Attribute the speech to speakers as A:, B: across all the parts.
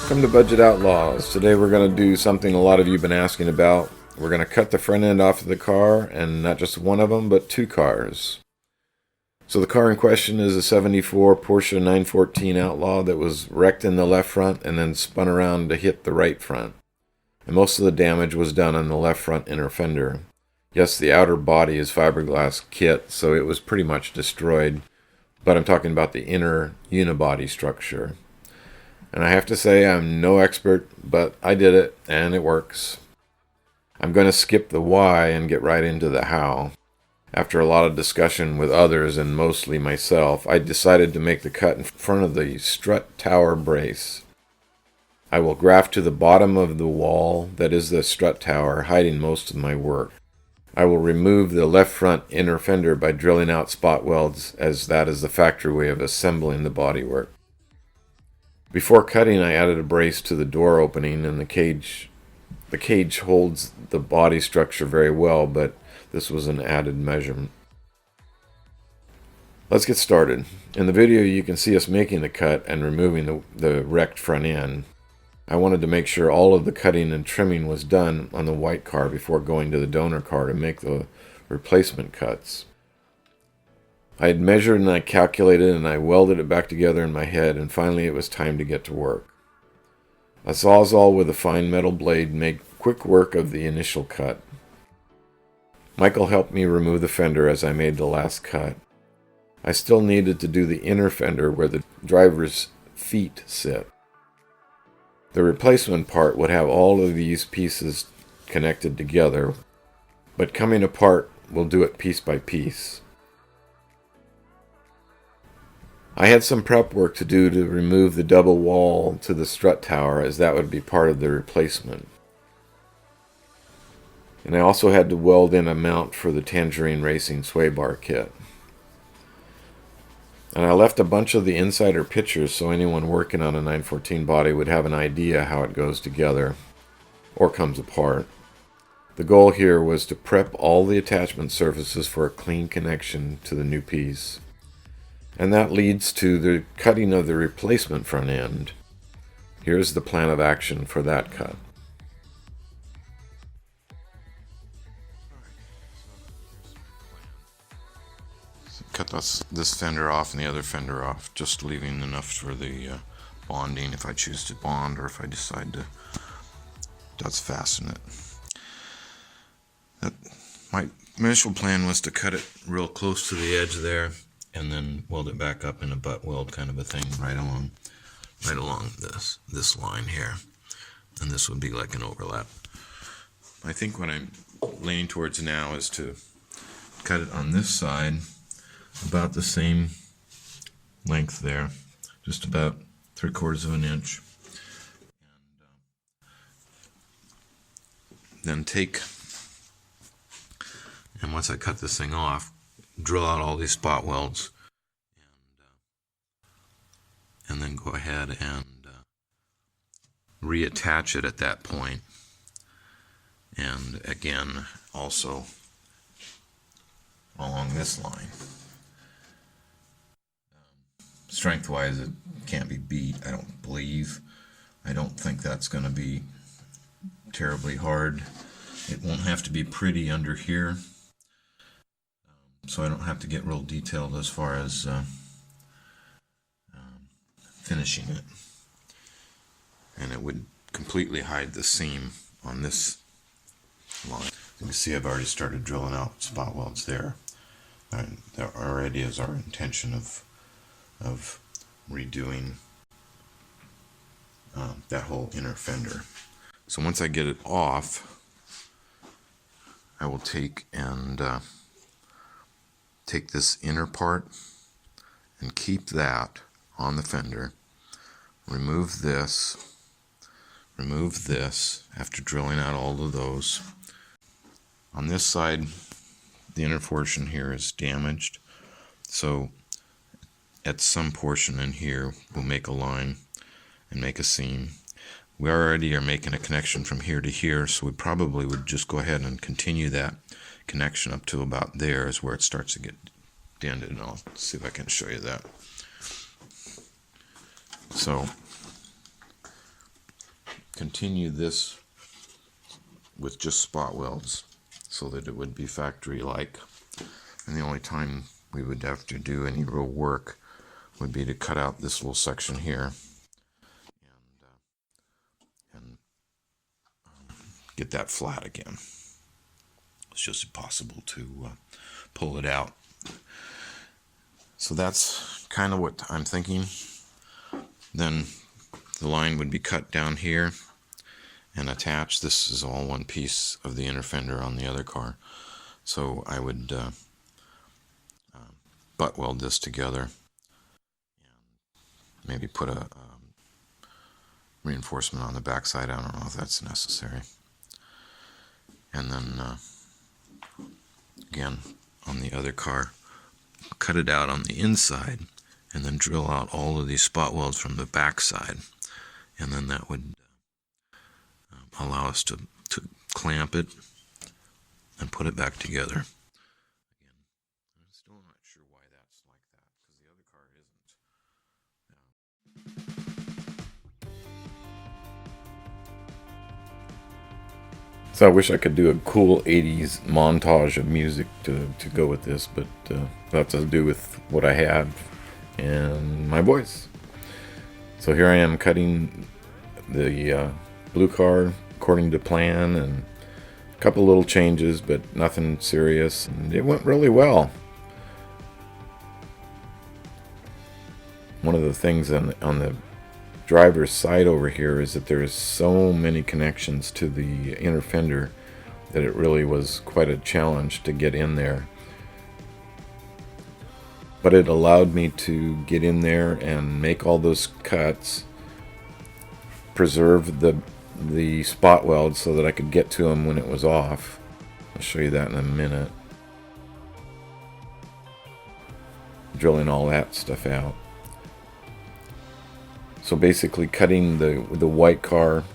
A: Welcome to Budget Outlaws. Today we're going to do something a lot of you have been asking about. We're going to cut the front end off of the car, and not just one of them, but two cars. So the car in question is a 74 Porsche 914 Outlaw that was wrecked in the left front and then spun around to hit the right front. And most of the damage was done on the left front inner fender. Yes, the outer body is fiberglass kit, so it was pretty much destroyed, but I'm talking about the inner unibody structure. And I have to say, I'm no expert, but I did it, and it works. I'm going to skip the why and get right into the how. After a lot of discussion with others, and mostly myself, I decided to make the cut in front of the strut tower brace. I will graft to the bottom of the wall that is the strut tower, hiding most of my work. I will remove the left front inner fender by drilling out spot welds, as that is the factory way of assembling the bodywork. Before cutting, I added a brace to the door opening, and the cage holds the body structure very well, but this was an added measurement. Let's get started. In the video you can see us making the cut and removing the wrecked front end. I wanted to make sure all of the cutting and trimming was done on the white car before going to the donor car to make the replacement cuts. I had measured and I calculated and I welded it back together in my head, and finally it was time to get to work. A sawzall with a fine metal blade made quick work of the initial cut. Michael helped me remove the fender as I made the last cut. I still needed to do the inner fender where the driver's feet sit. The replacement part would have all of these pieces connected together, but coming apart we'll do it piece by piece. I had some prep work to do to remove the double wall to the strut tower, as that would be part of the replacement. And I also had to weld in a mount for the Tangerine Racing sway bar kit. And I left a bunch of the insider pictures so anyone working on a 914 body would have an idea how it goes together or comes apart. The goal here was to prep all the attachment surfaces for a clean connection to the new piece. And that leads to the cutting of the replacement front end. Here's the plan of action for that cut. So cut this fender off and the other fender off, just leaving enough for the bonding if I choose to bond, or if I decide to just fasten it. My initial plan was to cut it real close to the edge there, and then weld it back up in a butt weld kind of a thing right along this line here, and this would be like an overlap. I think what I'm leaning towards now is to cut it on this side about the same length there, just about 3/4 of an inch, and then and once I cut this thing off, drill out all these spot welds, and then go ahead and reattach it at that point. And again, also along this line. Strength-wise, it can't be beat, I don't believe. I don't think that's going to be terribly hard. It won't have to be pretty under here, so I don't have to get real detailed as far as finishing it. And it would completely hide the seam on this line. You can see I've already started drilling out spot welds there. And that already is our intention of redoing that whole inner fender. So once I get it off, I will take this inner part and keep that on the fender. Remove this after drilling out all of those. On this side, the inner portion here is damaged, so at some portion in here we'll make a line and make a seam. We already are making a connection from here to here, so we probably would just go ahead and continue that connection up to about there is where it starts to get dented, and I'll see if I can show you that. So continue this with just spot welds so that it would be factory-like. And the only time we would have to do any real work would be to cut out this little section here and get that flat again. It's just impossible to pull it out. So that's kind of what I'm thinking. Then the line would be cut down here and attached. This is all one piece of the inner fender on the other car. So I would butt weld this together and maybe put a reinforcement on the backside. I don't know if that's necessary. And then again on the other car, cut it out on the inside and then drill out all of these spot welds from the backside, and then that would allow us to clamp it and put it back together. Again, I'm still not sure why that's like that, because the other car isn't. So I wish I could do a cool 80s montage of music to go with this, but that has to do with what I have and my voice. So here I am cutting the blue car according to plan, and a couple little changes, but nothing serious, and it went really well. One of the things on the driver's side over here is that there's so many connections to the inner fender that it really was quite a challenge to get in there. But it allowed me to get in there and make all those cuts, preserve the spot welds so that I could get to them when it was off. I'll show you that in a minute. Drilling all that stuff out. So basically cutting the white car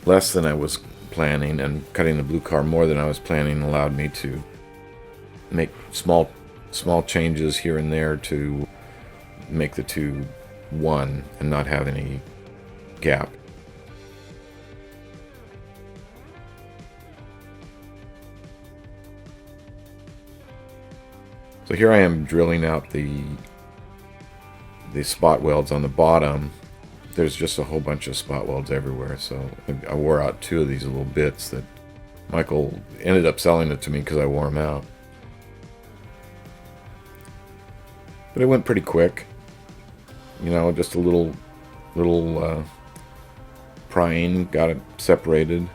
A: less than I was planning, and cutting the blue car more than I was planning allowed me to make small changes here and there to make the two one and not have any gap. So here I am drilling out the spot welds on the bottom. There's just a whole bunch of spot welds everywhere, so I wore out two of these little bits that Michael ended up selling it to me because I wore them out. But it went pretty quick, you know, just a little prying, got it separated.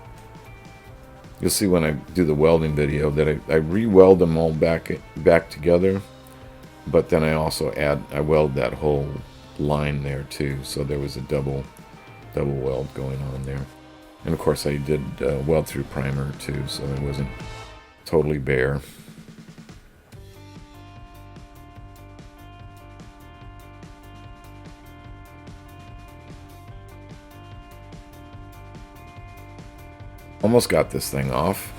A: You'll see when I do the welding video that I re-weld them all back together, but then I also weld that whole line there too, so there was a double weld going on there. And of course I did weld through primer too, so it wasn't totally bare. Almost got this thing off.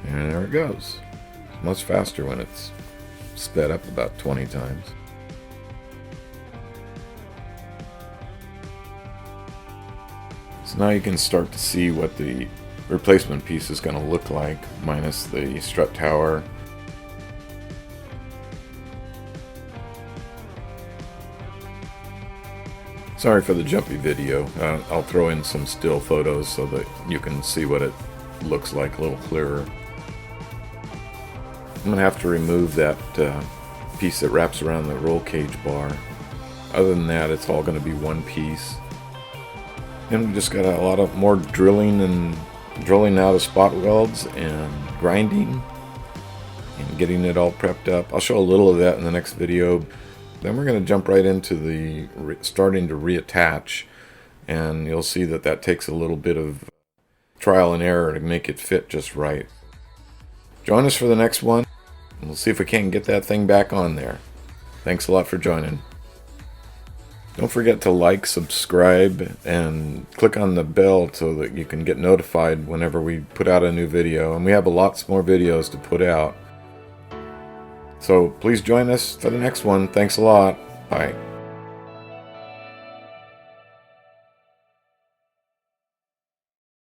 A: And there it goes. It's much faster when it's sped up about 20 times. So now you can start to see what the replacement piece is going to look like, minus the strut tower. Sorry for the jumpy video. I'll throw in some still photos so that you can see what it looks like a little clearer. I'm going to have to remove that piece that wraps around the roll cage bar. Other than that, it's all going to be one piece. And we just got a lot of more drilling out of spot welds and grinding and getting it all prepped up. I'll show a little of that in the next video. Then we're going to jump right into the starting to reattach, and you'll see that that takes a little bit of trial and error to make it fit just right. Join us for the next one, and we'll see if we can't get that thing back on there. Thanks a lot for joining. Don't forget to like, subscribe, and click on the bell so that you can get notified whenever we put out a new video. And we have lots more videos to put out. So please join us for the next one. Thanks a lot. Bye.